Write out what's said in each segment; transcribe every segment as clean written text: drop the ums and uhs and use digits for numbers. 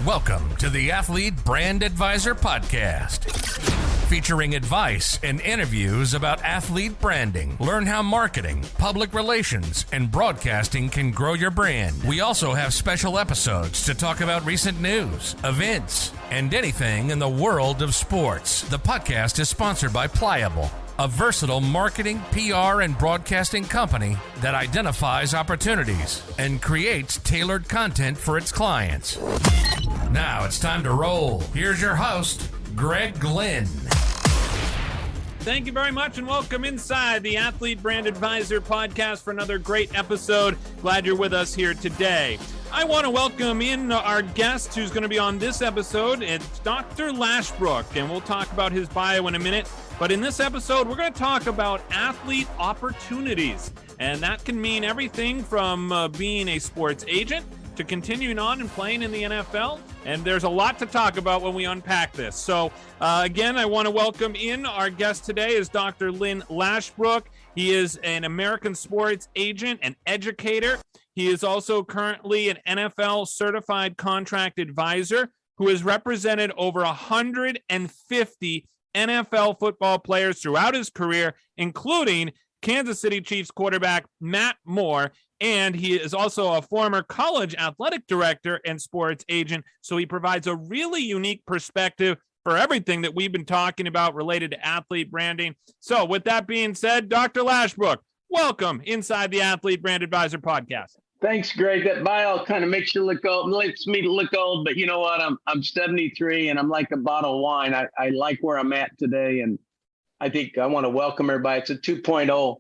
Welcome to the Athlete Brand Advisor Podcast, featuring advice and interviews about athlete branding. Learn how marketing, public relations, and broadcasting can grow your brand. We also have special episodes to talk about recent news, events, and anything in the world of sports. The podcast is sponsored by Pliable, a versatile marketing, PR, and broadcasting company that identifies opportunities and creates tailored content for its clients. Now it's time to roll. Here's your host, Greg Lynn. Thank you very much and welcome inside the Athlete Brand Advisor Podcast for another great episode. Glad you're with us here today. I want to welcome in our guest who's going to be on this episode. It's Dr. Lashbrook, and we'll talk about his bio in a minute. But in this episode, we're going to talk about athlete opportunities. And that can mean everything from being a sports agent to continuing on and playing in the NFL. And there's a lot to talk about when we unpack this. So again, I want to welcome in our guest today is Dr. Lynn Lashbrook. He is an American sports agent and educator. He is also currently an NFL certified contract advisor who has represented over 150 NFL football players throughout his career, including Kansas City Chiefs quarterback Matt Moore. And he is also a former college athletic director and sports agent. So he provides a really unique perspective for everything that we've been talking about related to athlete branding. So with that being said, Dr. Lashbrook, welcome inside the Athlete Brand Advisor Podcast. Thanks, Greg. That bio kind of makes you look old, makes me look old, but you know what? I'm 73 and I'm like a bottle of wine. I like where I'm at today. And I think I want to welcome everybody. It's a 2.0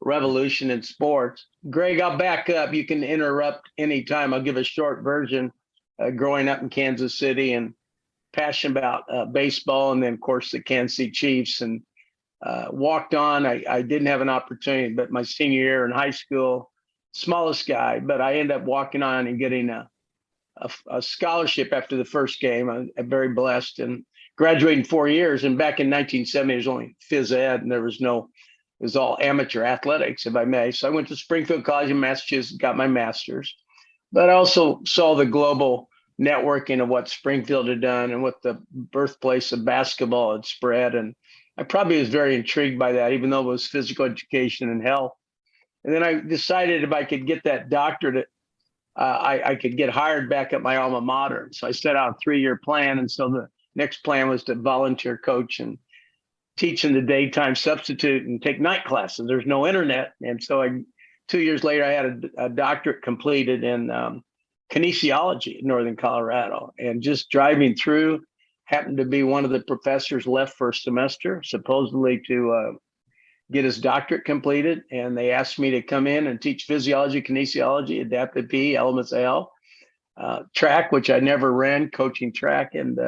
revolution in sports. Greg, I'll back up. You can interrupt anytime. I'll give a short version. Growing up in Kansas City and passionate about baseball, and then of course the Kansas City Chiefs, and walked on. I didn't have an opportunity, but my senior year in high school, smallest guy, but I ended up walking on and getting a scholarship after the first game. I'm very blessed and graduated in 4 years. And back in 1970, there was only phys ed and it was all amateur athletics, if I may. So I went to Springfield College in Massachusetts, got my master's, but I also saw the global networking of what Springfield had done and what the birthplace of basketball had spread. And I probably was very intrigued by that, even though it was physical education and health. And then I decided if I could get that doctorate, I could get hired back at my alma mater. So I set out a 3-year plan. And so the next plan was to volunteer coach and teach in the daytime substitute and take night classes. There's no internet. And so 2 years later, I had a doctorate completed in kinesiology in Northern Colorado. And just driving through, happened to be one of the professors left first semester, supposedly to get his doctorate completed. And they asked me to come in and teach physiology, kinesiology, adaptive PE, elements of health, track, which I never ran, coaching track, and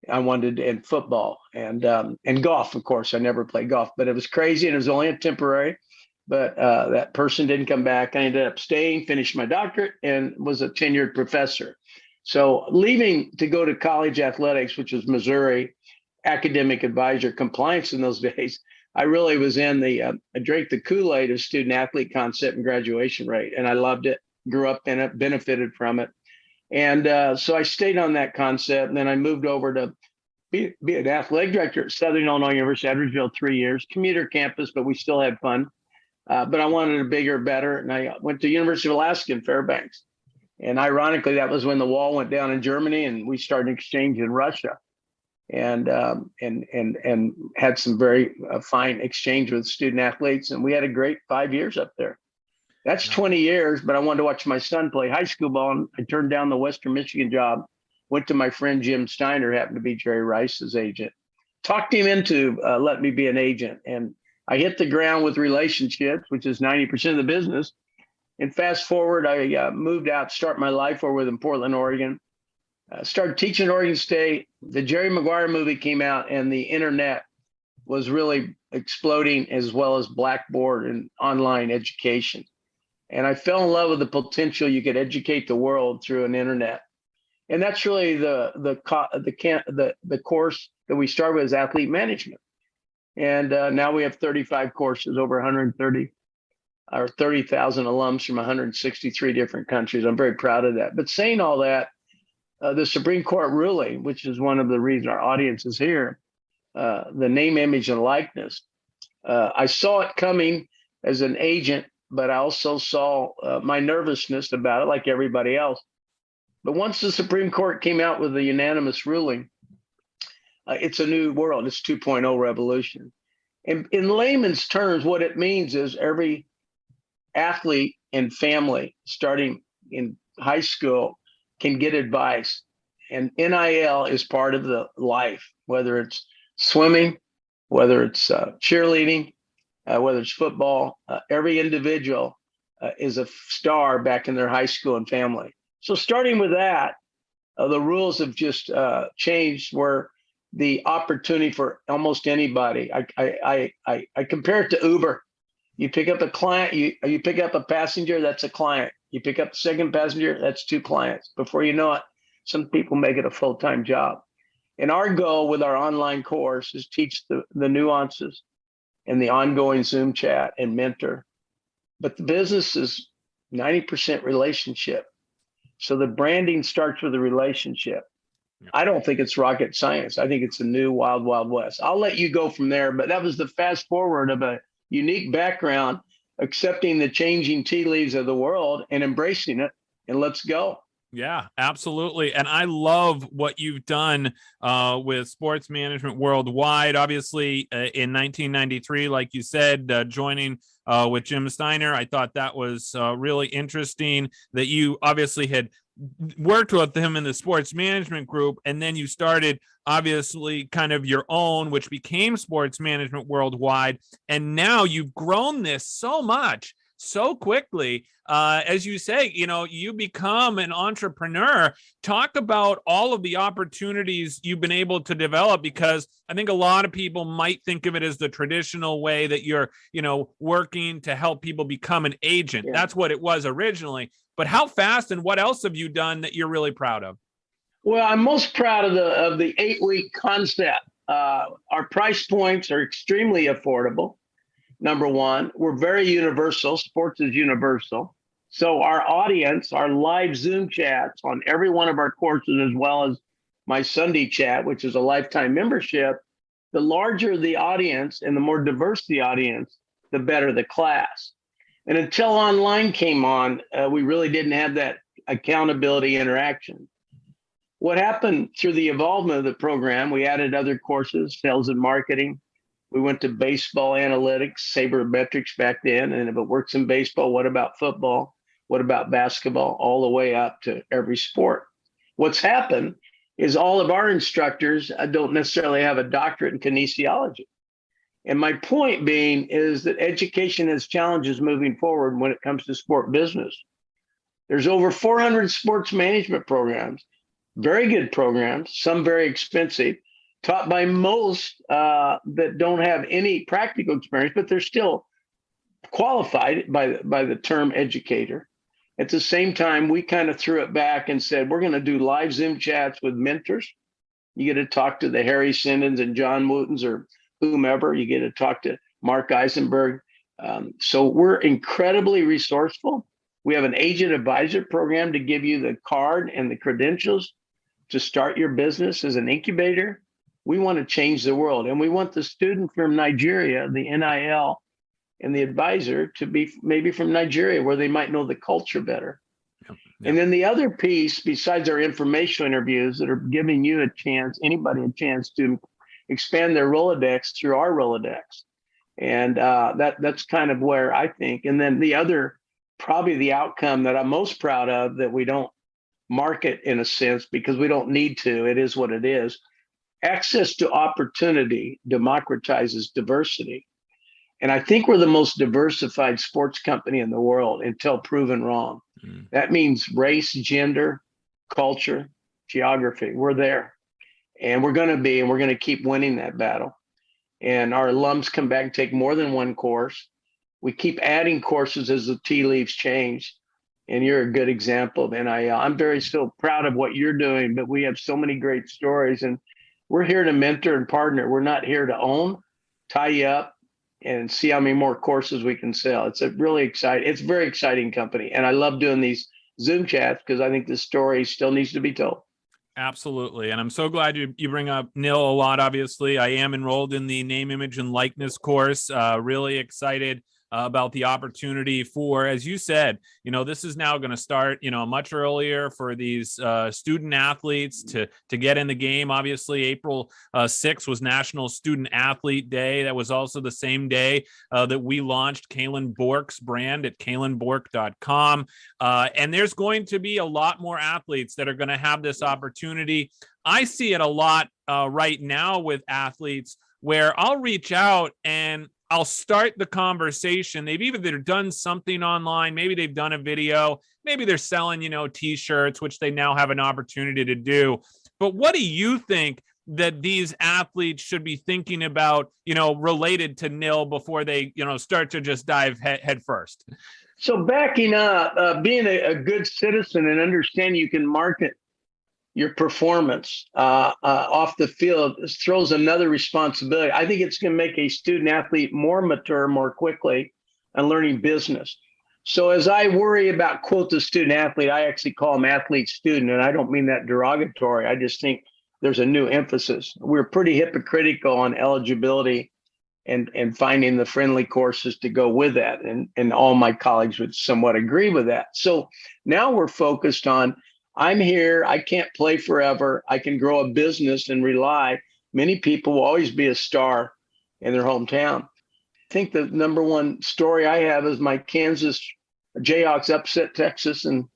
I wanted, and football and golf. Of course, I never played golf, but it was crazy and it was only a temporary. But that person didn't come back. I ended up staying, finished my doctorate, and was a tenured professor. So leaving to go to college athletics, which was Missouri, academic advisor compliance in those days, I really was in I drank the Kool-Aid of student athlete concept and graduation rate, and I loved it, grew up in it, benefited from it. And so I stayed on that concept, and then I moved over to be an athletic director at Southern Illinois University, Edwardsville, 3 years, commuter campus, but we still had fun. But I wanted a bigger, better, and I went to University of Alaska in Fairbanks. And ironically, that was when the wall went down in Germany, and we started an exchange in Russia, and had some very fine exchange with student athletes, and we had a great 5 years up there. That's 20 years, but I wanted to watch my son play high school ball, and I turned down the Western Michigan job, went to my friend Jim Steiner, happened to be Jerry Rice's agent, talked him into letting me be an agent, and I hit the ground with relationships, which is 90% of the business. And fast forward, I moved out to start my life over in Portland, Oregon. Started teaching at Oregon State. The Jerry Maguire movie came out, and the internet was really exploding, as well as Blackboard and online education. And I fell in love with the potential you could educate the world through an internet. And that's really the course that we started with, is athlete management. And now we have 35 courses, over 130 or 30,000 alums from 163 different countries. I'm very proud of that. But saying all that, the Supreme Court ruling, which is one of the reasons our audience is here, the name, image, and likeness. I saw it coming as an agent, but I also saw my nervousness about it, like everybody else. But once the Supreme Court came out with a unanimous ruling, it's a new world. It's 2.0 revolution. And in layman's terms, what it means is every athlete and family starting in high school can get advice. And NIL is part of the life, whether it's swimming, whether it's cheerleading, whether it's football. Every individual is a star back in their high school and family. So starting with that, the rules have just changed where the opportunity for almost anybody. I compare it to Uber. You pick up a client, you pick up a passenger, that's a client. You pick up the second passenger, that's 2 clients. Before you know it, some people make it a full-time job. And our goal with our online course is teach the nuances and the ongoing Zoom chat and mentor. But the business is 90% relationship. So the branding starts with a relationship. I don't think it's rocket science. I think it's a new wild, wild west. I'll let you go from there, but that was the fast forward of a unique background, accepting the changing tea leaves of the world and embracing it, and let's go. Yeah, absolutely. And I love what you've done with sports management worldwide. Obviously, in 1993, like you said, joining with Jim Steiner, I thought that was really interesting that you obviously had worked with him in the sports management group, and then you started obviously kind of your own, which became Sports Management Worldwide. And now you've grown this so much so quickly. As you say, you become an entrepreneur. Talk about all of the opportunities you've been able to develop, because I think a lot of people might think of it as the traditional way that you're, working to help people become an agent. Yeah. That's what it was originally. But how fast and what else have you done that you're really proud of? Well, I'm most proud of the 8-week concept. Our price points are extremely affordable. Number one, we're very universal. Sports is universal. So our audience, our live Zoom chats on every one of our courses, as well as my Sunday chat, which is a lifetime membership, the larger the audience and the more diverse the audience, the better the class. And until online came on, we really didn't have that accountability interaction. What happened through the involvement of the program, we added other courses, sales and marketing. We went to baseball analytics, sabermetrics back then. And if it works in baseball, what about football? What about basketball? All the way up to every sport. What's happened is all of our instructors don't necessarily have a doctorate in kinesiology. And my point being is that education has challenges moving forward when it comes to sport business. There's over 400 sports management programs, very good programs, some very expensive, taught by most that don't have any practical experience, but they're still qualified by the term educator. At the same time, we kind of threw it back and said, we're going to do live Zoom chats with mentors. You get to talk to the Harry Sindens and John Wootens or whomever. You get to talk to Mark Eisenberg. So we're incredibly resourceful. We have an agent advisor program to give you the card and the credentials to start your business as an incubator. We want to change the world. And we want the student from Nigeria, the NIL, and the advisor to be maybe from Nigeria, where they might know the culture better. Yep. And then the other piece, besides our informational interviews that are giving you a chance, anybody a chance to expand their Rolodex through our Rolodex. And that's kind of where I think. And then the other, probably the outcome that I'm most proud of, that we don't market in a sense because we don't need to, it is what it is. Access to opportunity democratizes diversity. And I think we're the most diversified sports company in the world until proven wrong. That means race, gender, culture, geography. We're there. And we're going to be, and we're going to keep winning that battle. And our alums come back and take more than one course. We keep adding courses as the tea leaves change. And you're a good very NIL. I'm still proud of what you're doing, but we have so many great stories. And we're here to mentor and partner. We're not here to own, tie you up, and see how many more courses we can sell. It's a very exciting company. And I love doing these Zoom chats because I think the story still needs to be told. Absolutely. And I'm so glad you bring up NIL a lot. Obviously, I am enrolled in the name, image, and likeness course. Really excited about the opportunity for, as you said, this is now going to start, much earlier for these student athletes to get in the game. Obviously, April 6th was National Student Athlete Day. That was also the same day that we launched Kalen Bork's brand at kalenbork.com. And there's going to be a lot more athletes that are going to have this opportunity. I see it a lot right now with athletes where I'll reach out and I'll start the conversation. They've either done something online, maybe they've done a video, maybe they're selling, t-shirts, which they now have an opportunity to do. But what do you think that these athletes should be thinking about, related to NIL before they, start to just dive head first? So backing up, being a good citizen and understand you can market your performance off the field throws another responsibility. I think it's going to make a student athlete more mature more quickly and learning business. So as I worry about, quote, the student athlete, I actually call them athlete student, and I don't mean that derogatory. I just think there's a new emphasis. We're pretty hypocritical on eligibility and finding the friendly courses to go with that. And all my colleagues would somewhat agree with that. So now we're focused on, I'm here, I can't play forever, I can grow a business and rely. Many people will always be a star in their hometown. I think the number one story I have is my Kansas Jayhawks upset Texas, and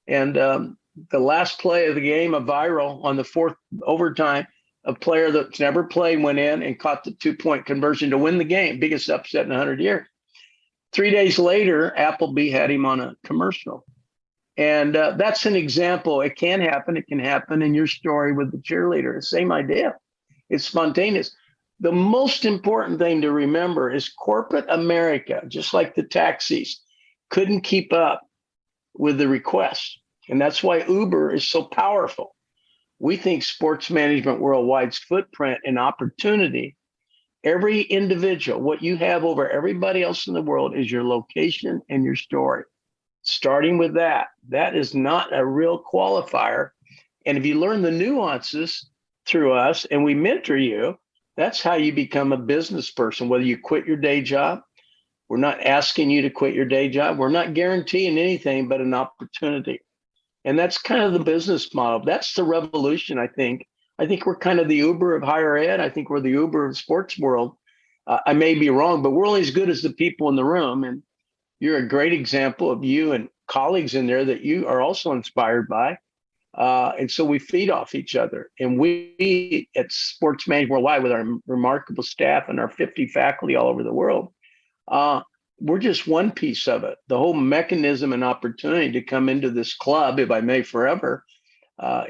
the last play of the game, a viral on the fourth overtime, a player that's never played went in and caught the 2-point conversion to win the game, biggest upset in 100 years. 3 days later, Appleby had him on a commercial. And that's an example. It can happen. It can happen in your story with the cheerleader. Same idea. It's spontaneous. The most important thing to remember is corporate America, just like the taxis, couldn't keep up with the requests. And that's why Uber is so powerful. We think Sports Management Worldwide's footprint and opportunity, every individual, what you have over everybody else in the world is your location and your story. Starting with that is not a real qualifier. And if you learn the nuances through us and we mentor you, that's how you become a business person, whether you quit your day job. We're not asking you to quit your day job. We're not guaranteeing anything but an opportunity. And that's kind of the business model. That's the revolution, I think. I think we're kind of the Uber of higher ed. I think we're the Uber of sports world. I may be wrong, but we're only as good as the people in the room. And you're a great example of you and colleagues in there that you are also inspired by. And so we feed off each other. And we at Sports Management Worldwide, with our remarkable staff and our 50 faculty all over the world, we're just one piece of it. The whole mechanism and opportunity to come into this club, if I may forever,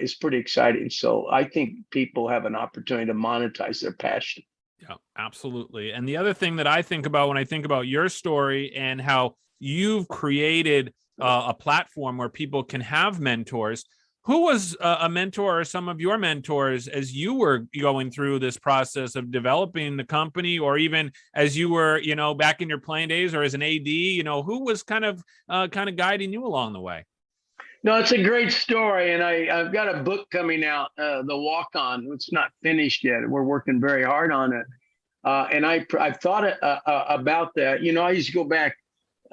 is pretty exciting. So I think people have an opportunity to monetize their passion. Yeah, absolutely. And the other thing that I think about when I think about your story and how you've created a platform where people can have mentors, who was a mentor or some of your mentors as you were going through this process of developing the company, or even as you were, back in your playing days or as an AD, who was kind of guiding you along the way? No, it's a great story. And I've got a book coming out, The Walk On. It's not finished yet. We're working very hard on it. And I've thought about that. I used to go back.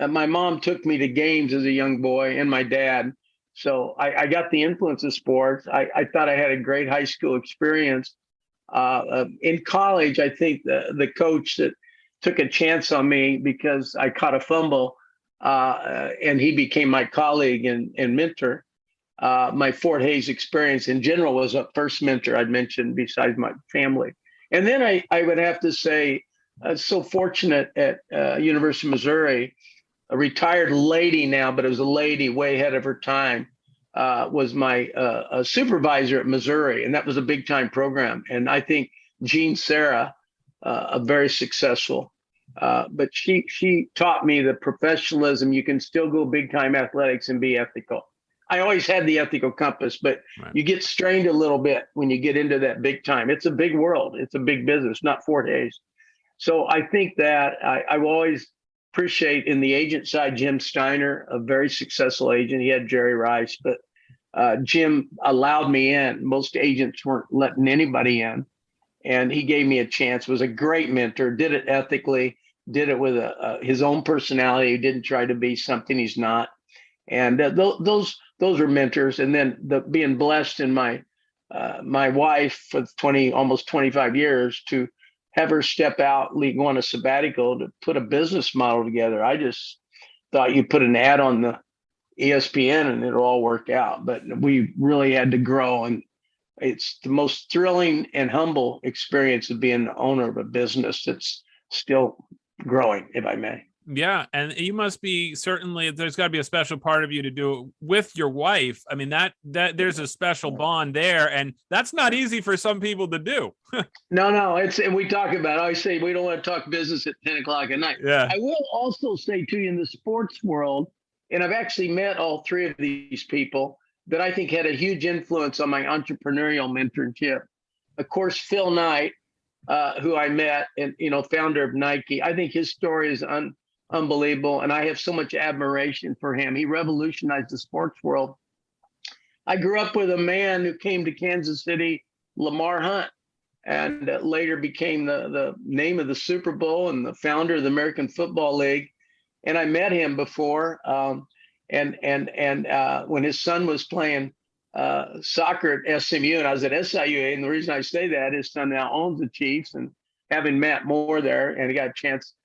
My mom took me to games as a young boy, and my dad. So I got the influence of sports. I thought I had a great high school experience. In college, I think the coach that took a chance on me because I caught a fumble, and he became my colleague and mentor. My Fort Hays experience in general was a first mentor I'd mentioned besides my family. And then I would have to say, so fortunate at University of Missouri, a retired lady now, but it was a lady way ahead of her time, was my supervisor at Missouri. And that was a big time program. And I think Jean Sarah, a very successful, but she taught me the professionalism. You can still go big time athletics and be ethical. I always had the ethical compass, but right. You get strained a little bit when you get into that big time. It's a big world. It's a big business, not Fort Hays. So I think that I will always appreciate in the agent side, Jim Steiner, a very successful agent. He had Jerry Rice, but Jim allowed me in. Most agents weren't letting anybody in. And he gave me a chance, was a great mentor, did it ethically, did it with his own personality. He didn't try to be something he's not. And those are mentors. And then being blessed in my wife for almost 25 years to have her step out, go on a sabbatical to put a business model together. I just thought you put an ad on the ESPN and it'll all work out. But we really had to grow, and it's the most thrilling and humble experience of being the owner of a business that's still growing, if I may. Yeah. And you must be, certainly there's got to be a special part of you to do it with your wife. I mean, that there's a special bond there, and that's not easy for some people to do. No, and we talk about it. I say we don't want to talk business at 10 o'clock at night. Yeah. I will also say to you, in the sports world, and I've actually met all three of these people that I think had a huge influence on my entrepreneurial mentorship. Of course, Phil Knight, who I met, and founder of Nike. I think his story is unbelievable, and I have so much admiration for him. He revolutionized the sports world. I grew up with a man who came to Kansas City, Lamar Hunt, and later became the name of the Super Bowl and the founder of the American Football League. And I met him before, and when his son was playing soccer at SMU, and I was at SIU. And the reason I say that, his son now owns the Chiefs, and having Matt Moore there, and he got a chance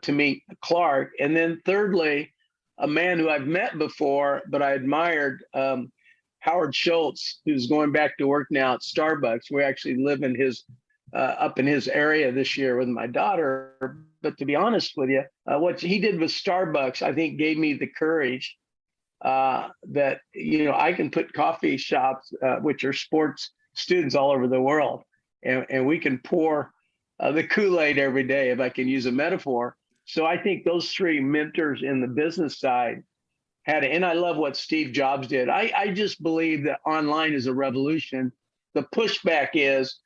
to meet Clark. And then thirdly, a man who I've met before, but I admired, Howard Schultz, who's going back to work now at Starbucks. We actually live in his up in his area this year with my daughter. But to be honest with you, what he did with Starbucks, I think gave me the courage that, I can put coffee shops, which are sports students all over the world, and we can pour the Kool-Aid every day, if I can use a metaphor. So I think those three mentors in the business side and I love what Steve Jobs did. I just believe that online is a revolution. The pushback is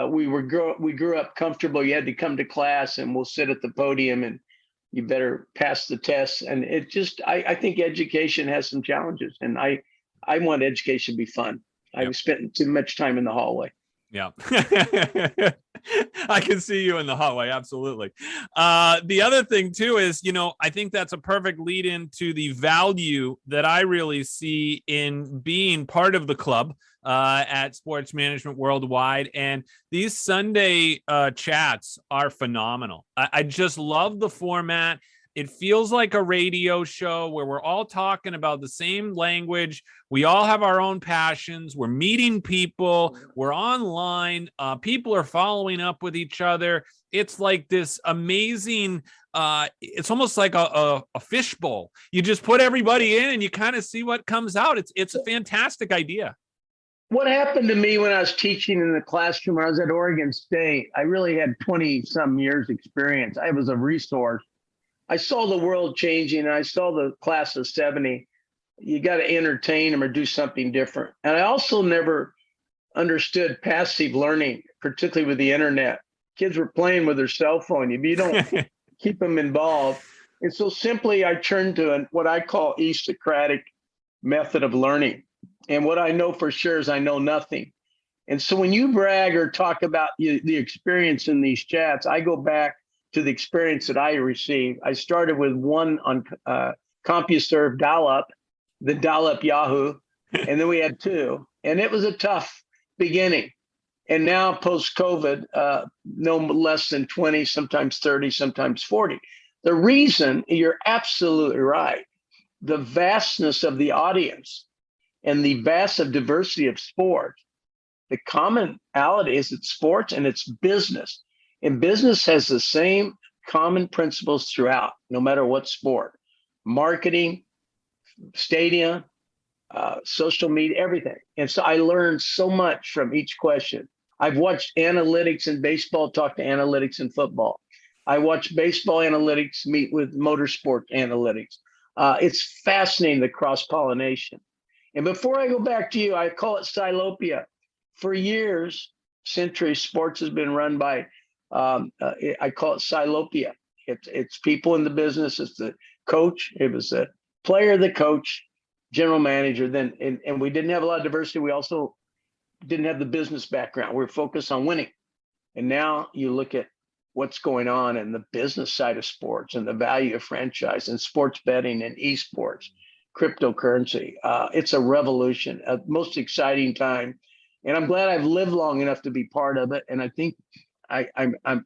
we grew up comfortable. You had to come to class and we'll sit at the podium and you better pass the tests. And it just, I think education has some challenges, and I want education to be fun. Yep. I've spent too much time in the hallway. Yeah. I can see you in the hallway. Absolutely. The other thing too is, I think that's a perfect lead into the value that I really see in being part of the club at Sports Management Worldwide. And these Sunday chats are phenomenal. I just love the format. It feels like a radio show where we're all talking about the same language. We all have our own passions. We're meeting people. We're online. People are following up with each other. It's like this amazing, it's almost like a fishbowl. You just put everybody in and you kind of see what comes out. It's a fantastic idea. What happened to me when I was teaching in the classroom, when I was at Oregon State, I really had 20 some years experience. I was a resource. I saw the world changing, and I saw the class of 70. You got to entertain them or do something different. And I also never understood passive learning, particularly with the internet. Kids were playing with their cell phone. If you don't keep them involved. And so simply I turned to what I call E-Socratic method of learning. And what I know for sure is I know nothing. And so when you brag or talk about the experience in these chats, I go back to the experience that I received. I started with one on CompuServe dial-up, the dial-up Yahoo, and then we had two. And it was a tough beginning. And now post-COVID, no less than 20, sometimes 30, sometimes 40. The reason, you're absolutely right, the vastness of the audience and the vast of diversity of sport, the commonality is it's sports and it's business. And business has the same common principles throughout, no matter what sport: marketing, stadium, social media, everything. And so I learned so much from each question. I've watched analytics in baseball talk to analytics in football. I watched baseball analytics meet with motorsport analytics. It's fascinating, the cross-pollination. And before I go back to you, I call it Silopia. For years, centuries, sports has been run by I call it Silopia. It's people in the business. It's the coach. It was the player, the coach, general manager then, and we didn't have a lot of diversity. We also didn't have the business background. We were focused on winning. And now you look at what's going on in the business side of sports and the value of franchise and sports betting and eSports, cryptocurrency. It's a revolution, a most exciting time. And I'm glad I've lived long enough to be part of it. And I think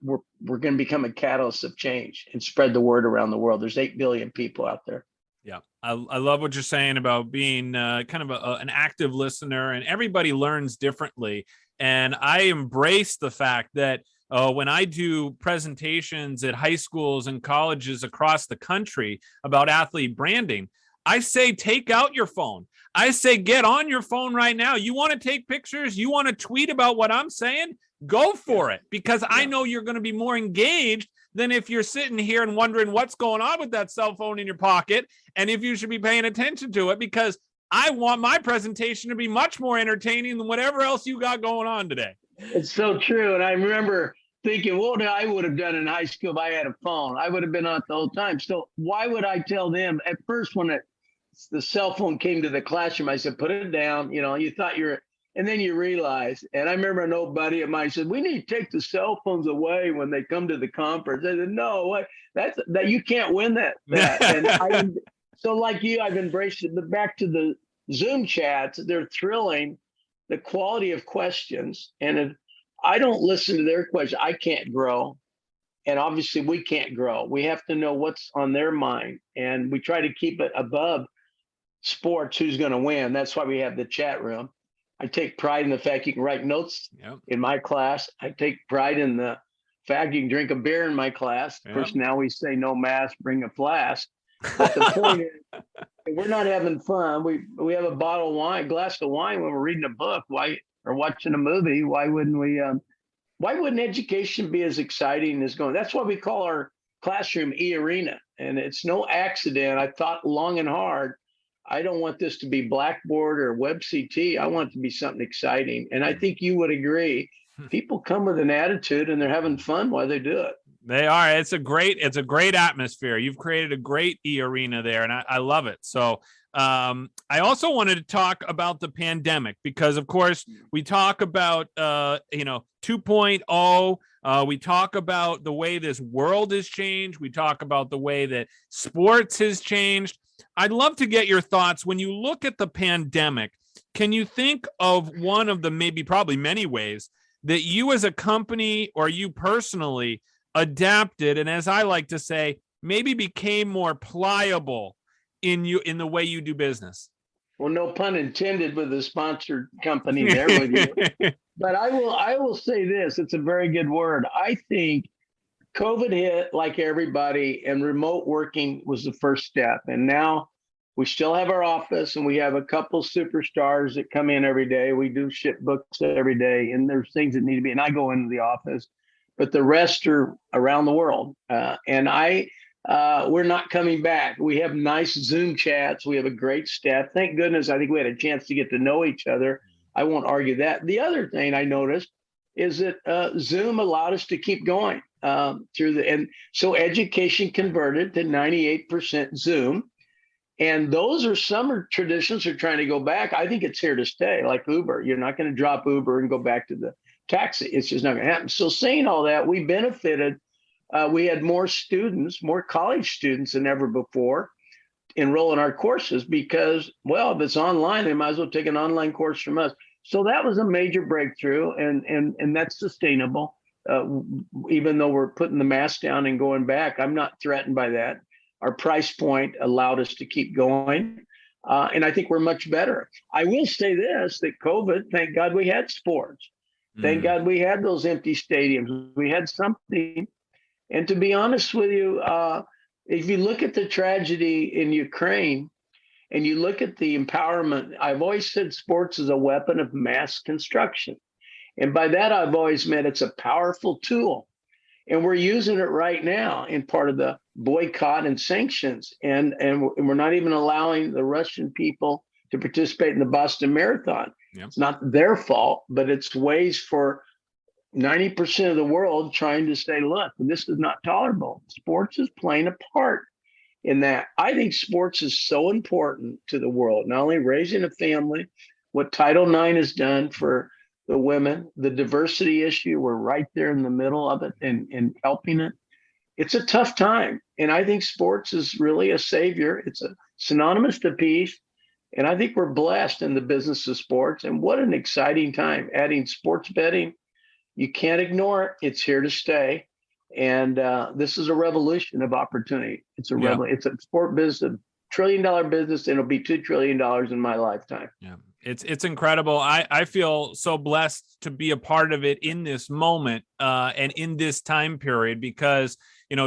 we're going to become a catalyst of change and spread the word around the world. There's 8 billion people out there. Yeah, I love what you're saying about being kind of an active listener, and everybody learns differently. And I embrace the fact that when I do presentations at high schools and colleges across the country about athlete branding, I say, take out your phone. I say, get on your phone right now. You want to take pictures? You want to tweet about what I'm saying? Go for it, because I know you're going to be more engaged than if you're sitting here and wondering what's going on with that cell phone in your pocket and if you should be paying attention to it, because I want my presentation to be much more entertaining than whatever else you got going on today. It's so true. And I remember thinking, what I would have done in high school if I had a phone. I would have been on the whole time. So why would I tell them? At first, when the cell phone came to the classroom, I said, put it down. You thought and then you realize, and I remember an old buddy of mine said, we need to take the cell phones away when they come to the conference. I said, no, what? That you can't win that. And so like you, I've embraced it. But back to the Zoom chats, they're thrilling. The quality of questions, and if I don't listen to their questions, I can't grow. And obviously we can't grow. We have to know what's on their mind. And we try to keep it above sports, who's going to win. That's why we have the chat room. I take pride in the fact you can write notes in my class. I take pride in the fact you can drink a beer in my class. Of course, now we say no mask, bring a flask. But the point is, we're not having fun. We have a bottle of wine, glass of wine when we're reading a book, or watching a movie. Why wouldn't we? Why wouldn't education be as exciting as going? That's why we call our classroom e-arena, and it's no accident. I thought long and hard. I don't want this to be Blackboard or WebCT. I want it to be something exciting. And I think you would agree. People come with an attitude and they're having fun while they do it. They are. It's a great atmosphere. You've created a great e-arena there, and I love it. So I also wanted to talk about the pandemic, because of course we talk about 2.0. We talk about the way this world has changed. We talk about the way that sports has changed. I'd love to get your thoughts. When you look at the pandemic, can you think of one of the probably many ways that you as a company or you personally adapted, and as I like to say, maybe became more pliable in the way you do business? Well, no pun intended with the sponsored company there with you. But I will say this, it's a very good word. I think COVID hit like everybody, and remote working was the first step. And now we still have our office, and we have a couple superstars that come in every day. We do ship books every day, and there's things that need to be, and I go into the office, but the rest are around the world. And we're not coming back. We have nice Zoom chats. We have a great staff. Thank goodness. I think we had a chance to get to know each other. I won't argue that. The other thing I noticed is that Zoom allowed us to keep going and so education converted to 98% Zoom. And those are summer traditions are trying to go back. I think it's here to stay, like Uber. You're not going to drop Uber and go back to the taxi. It's just not going to happen. So saying all that, we benefited. We had more students, more college students than ever before enroll in our courses because, well, if it's online, they might as well take an online course from us. So that was a major breakthrough, and that's sustainable. Even though we're putting the mask down and going back, I'm not threatened by that. Our price point allowed us to keep going. And I think we're much better. I will say this, that COVID, thank God we had sports. Thank God we had those empty stadiums. We had something. And to be honest with you, if you look at the tragedy in Ukraine and you look at the empowerment, I've always said sports is a weapon of mass construction. And by that, I've always meant it's a powerful tool. And we're using it right now in part of the boycott and sanctions. And we're not even allowing the Russian people to participate in the Boston Marathon. Yep. It's not their fault, but it's ways for 90% of the world trying to say, look, this is not tolerable. Sports is playing a part in that I think sports is so important to the world, not only raising a family, what Title IX has done for the women, the diversity issue, we're right there in the middle of it and helping it. It's a tough time. And I think sports is really a savior. It's a synonymous to peace. And I think we're blessed in the business of sports. And what an exciting time. Adding sports betting, you can't ignore it. It's here to stay. And this is a revolution of opportunity. It's a It's a sport business, $1 trillion business, and it'll be $2 trillion in my lifetime. Yeah. It's incredible. I feel so blessed to be a part of it in this moment and in this time period because,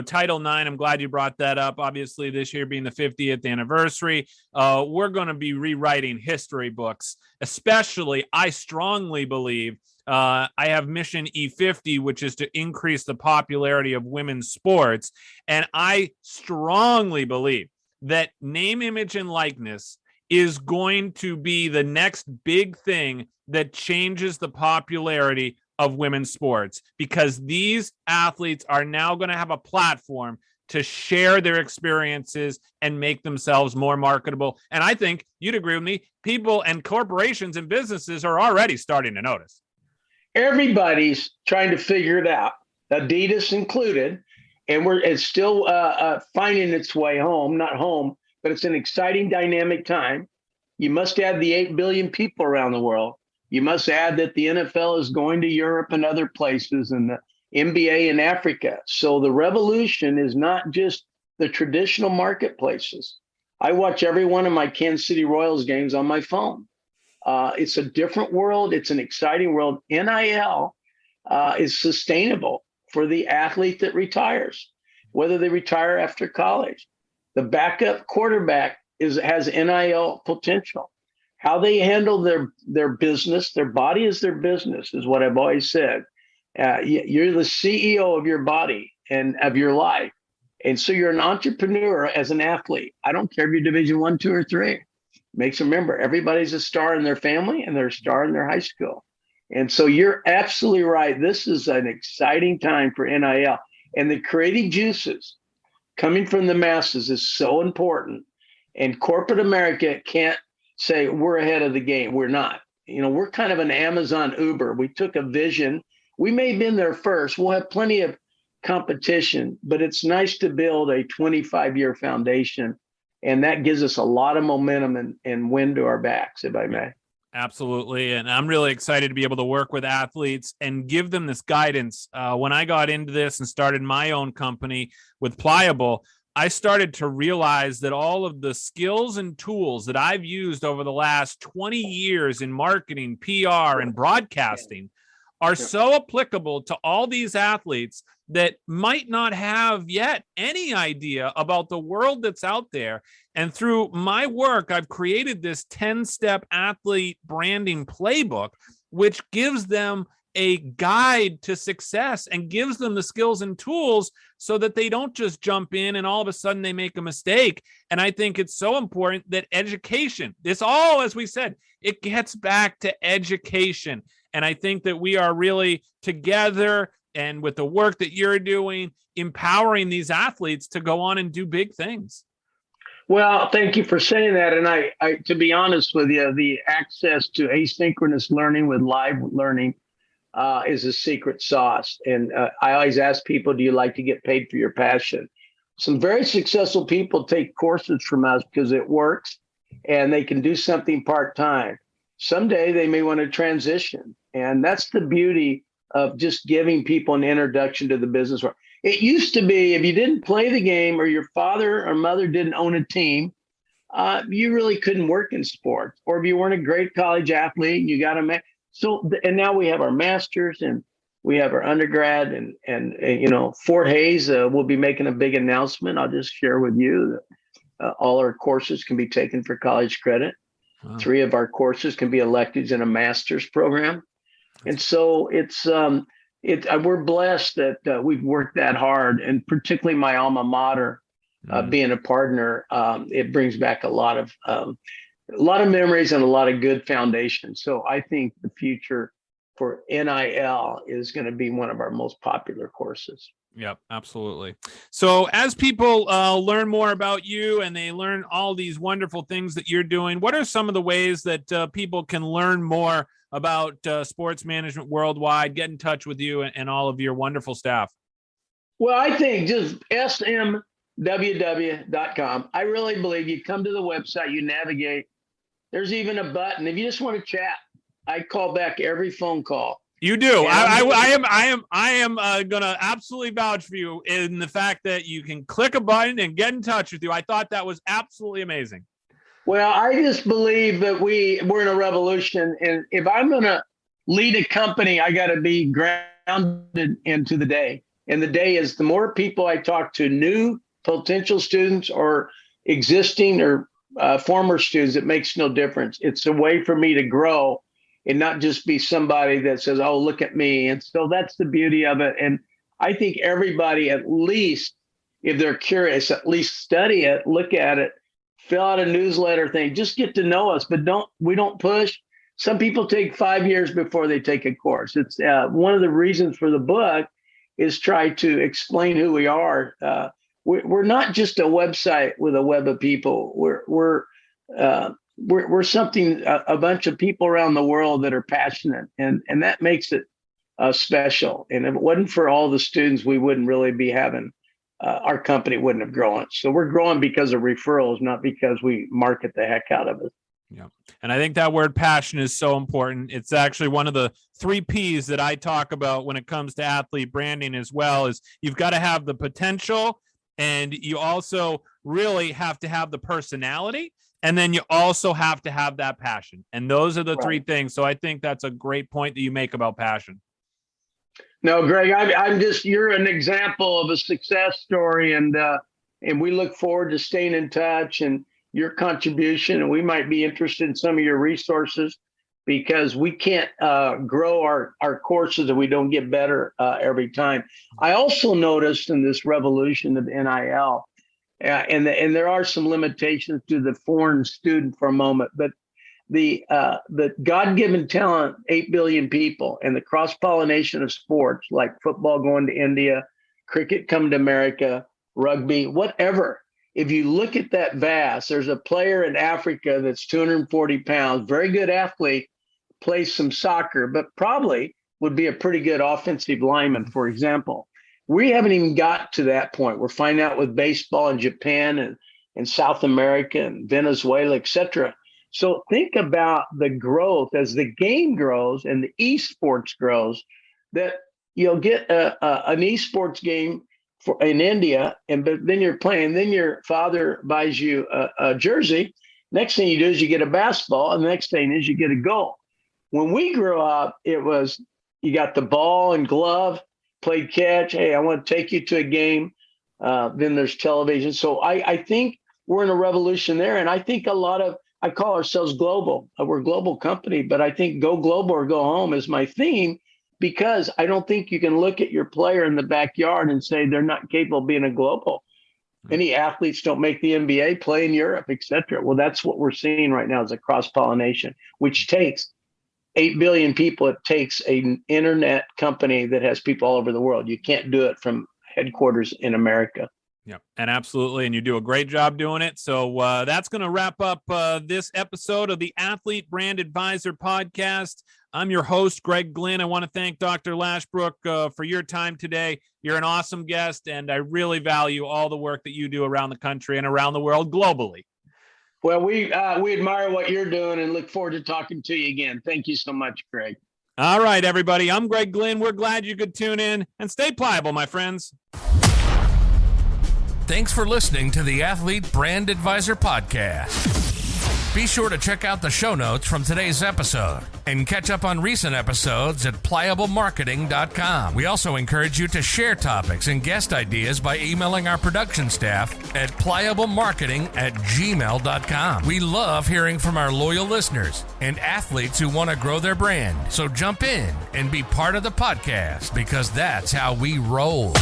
Title IX, I'm glad you brought that up. Obviously, this year being the 50th anniversary, we're going to be rewriting history books, especially, I strongly believe, I have Mission E50, which is to increase the popularity of women's sports. And I strongly believe that name, image, and likeness is going to be the next big thing that changes the popularity of women's sports, because these athletes are now going to have a platform to share their experiences and make themselves more marketable. And I think you'd agree with me, people and corporations and businesses are already starting to notice. Everybody's trying to figure it out, Adidas included, and it's still finding its way home, not home, but it's an exciting, dynamic time. You must add the 8 billion people around the world. You must add that the NFL is going to Europe and other places, and the NBA in Africa. So the revolution is not just the traditional marketplaces. I watch every one of my Kansas City Royals games on my phone. It's a different world. It's an exciting world. NIL is sustainable for the athlete that retires, whether they retire after college. The backup quarterback has NIL potential. How they handle their business, their body is their business, is what I've always said. You're the CEO of your body and of your life. And so you're an entrepreneur as an athlete. I don't care if you're Division 1, 2, or 3. Makes them remember everybody's a star in their family and they're a star in their high school. And so you're absolutely right. This is an exciting time for NIL. And the creative juices coming from the masses is so important. And corporate America can't say we're ahead of the game. We're not. We're kind of an Amazon Uber. We took a vision. We may have been there first. We'll have plenty of competition, but it's nice to build a 25-year foundation. And that gives us a lot of momentum and wind to our backs, if I may. Absolutely. And I'm really excited to be able to work with athletes and give them this guidance. When I got into this and started my own company with Pliable, I started to realize that all of the skills and tools that I've used over the last 20 years in marketing, PR, and broadcasting are so applicable to all these athletes that might not have yet any idea about the world that's out there. And through my work, I've created this 10-step athlete branding playbook, which gives them a guide to success and gives them the skills and tools so that they don't just jump in and all of a sudden they make a mistake. And I think it's so important that education, this all, as we said, it gets back to education. And I think that we are really together, and with the work that you're doing, empowering these athletes to go on and do big things. Well, thank you for saying that. And I to be honest with you, the access to asynchronous learning with live learning is a secret sauce. And I always ask people, do you like to get paid for your passion? Some very successful people take courses from us because it works and they can do something part-time. Someday they may want to transition. And that's the beauty of just giving people an introduction to the business world. It used to be if you didn't play the game or your father or mother didn't own a team, you really couldn't work in sports. Or if you weren't a great college athlete, you got to and now we have our masters and we have our undergrad and Fort Hays will be making a big announcement. I'll just share with you that all our courses can be taken for college credit. Wow. 3 of our courses can be electives in a master's program. And so we're blessed that we've worked that hard, and particularly my alma mater, being a partner, it brings back a lot of memories and a lot of good foundation. So I think the future for NIL is going to be one of our most popular courses. Yep, absolutely. So as people learn more about you and they learn all these wonderful things that you're doing, what are some of the ways that people can learn more about sports management worldwide, get in touch with you and all of your wonderful staff? Well, I think just SMWW.com. I really believe you come to the website, you navigate. There's even a button. If you just want to chat, I call back every phone call. You do. I am going to absolutely vouch for you in the fact that you can click a button and get in touch with you. I thought that was absolutely amazing. Well, I just believe that we're in a revolution. And if I'm going to lead a company, I got to be grounded into the day. And the day is the more people I talk to, new potential students or existing or former students, it makes no difference. It's a way for me to grow and not just be somebody that says, oh, look at me. And so that's the beauty of it. And I think everybody, at least if they're curious, at least study it, look at it, fill out a newsletter thing, just get to know us, but we don't push. Some people take 5 years before they take a course. It's one of the reasons for the book is try to explain who we are. We're not just a website with a web of people. We're something, a bunch of people around the world that are passionate, and that makes it special. And if it wasn't for all the students, we wouldn't really be having, our company wouldn't have grown. So we're growing because of referrals, not because we market the heck out of it. Yeah. And I think that word passion is so important. It's actually one of the 3 P's that I talk about when it comes to athlete branding as well, is you've got to have the potential, and you also really have to have the personality, and then you also have to have that passion. And those are the 3 things. So I think that's a great point that you make about passion. No, Greg, you're an example of a success story, and we look forward to staying in touch and your contribution. And we might be interested in some of your resources, because we can't grow our courses if we don't get better every time. I also noticed in this revolution of NIL, and there are some limitations to the foreign student for a moment, but the God-given talent, 8 billion people, and the cross-pollination of sports like football going to India, cricket coming to America, rugby, whatever. If you look at that vast, there's a player in Africa that's 240 pounds, very good athlete, plays some soccer, but probably would be a pretty good offensive lineman, for example. We haven't even got to that point. We're finding out with baseball in Japan and South America and Venezuela, et cetera. So think about the growth as the game grows and the eSports grows, that you'll get an eSports game in India, but then you're playing, then your father buys you a jersey. Next thing you do is you get a basketball, and the next thing is you get a goal. When we grew up, it was you got the ball and glove, played catch. Hey, I want to take you to a game. Then there's television. So I think we're in a revolution there. And I think I call ourselves global. We're a global company, but I think go global or go home is my theme, because I don't think you can look at your player in the backyard and say they're not capable of being a global. Many athletes don't make the NBA, play in Europe, et cetera. Well, that's what we're seeing right now is a cross-pollination, which takes 8 billion people. It takes an internet company that has people all over the world. You can't do it from headquarters in America. Yeah, and absolutely. And you do a great job doing it. So that's going to wrap up this episode of the Athlete Brand Advisor podcast. I'm your host, Greg Glynn. I want to thank Dr. Lashbrook for your time today. You're an awesome guest, and I really value all the work that you do around the country and around the world globally. Well, we admire what you're doing and look forward to talking to you again. Thank you so much, Greg. All right, everybody. I'm Greg Glynn. We're glad you could tune in, and stay pliable, my friends. Thanks for listening to the Athlete Brand Advisor podcast. Be sure to check out the show notes from today's episode and catch up on recent episodes at pliablemarketing.com. We also encourage you to share topics and guest ideas by emailing our production staff at pliablemarketing@gmail.com. We love hearing from our loyal listeners and athletes who want to grow their brand. So jump in and be part of the podcast, because that's how we roll.